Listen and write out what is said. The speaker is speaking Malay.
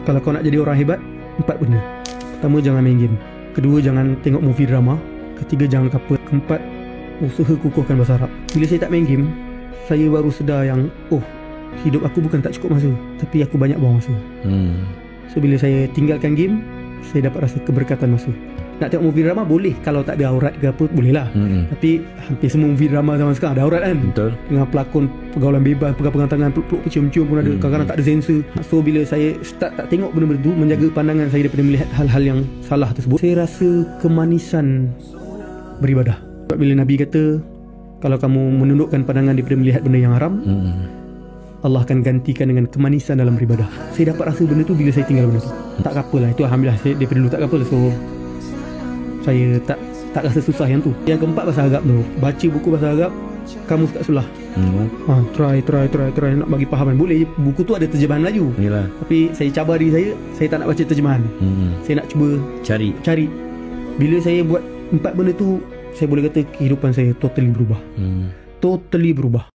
Kalau kau nak jadi orang hebat, 4 benda. Pertama, jangan main game. Kedua, jangan tengok movie drama. Ketiga, jangan couple. Keempat, usaha kukuhkan bahasa Arab. Bila saya tak main game, saya baru sedar yang hidup aku bukan tak cukup masa, tapi aku banyak buang masa. So bila saya tinggalkan game, saya dapat rasa keberkatan masa. Nak tengok movie drama boleh, kalau tak ada aurat ke apa boleh lah. Tapi hampir semua movie drama zaman sekarang ada aurat kan. Betul. Dengan pelakon pergaulan bebas, pegang-pegang tangan, peluk-peluk, cium-cium pun ada. Kadang-kadang tak ada sensor. So bila saya start tak tengok benda-benda tu, menjaga pandangan saya daripada melihat hal-hal yang salah tersebut, saya rasa kemanisan beribadah. Sebab bila Nabi kata, kalau kamu menundukkan pandangan daripada melihat benda yang haram, Allah akan gantikan dengan kemanisan dalam beribadah. Saya dapat rasa benda tu bila saya tinggal benda tu. Tak apa lah, itu Alhamdulillah. Saya daripada dulu tak apa. So saya tak rasa susah yang tu. Yang keempat, bahasa Arab tu. Baca buku bahasa Arab, kamu tak sulah. Try nak bagi fahaman. Boleh, buku tu ada terjemahan Melayu. Yalah. Tapi saya cabar diri saya tak nak baca terjemahan. Saya nak cuba cari. Bila saya buat 4 benda tu, saya boleh kata kehidupan saya totally berubah. Totally berubah.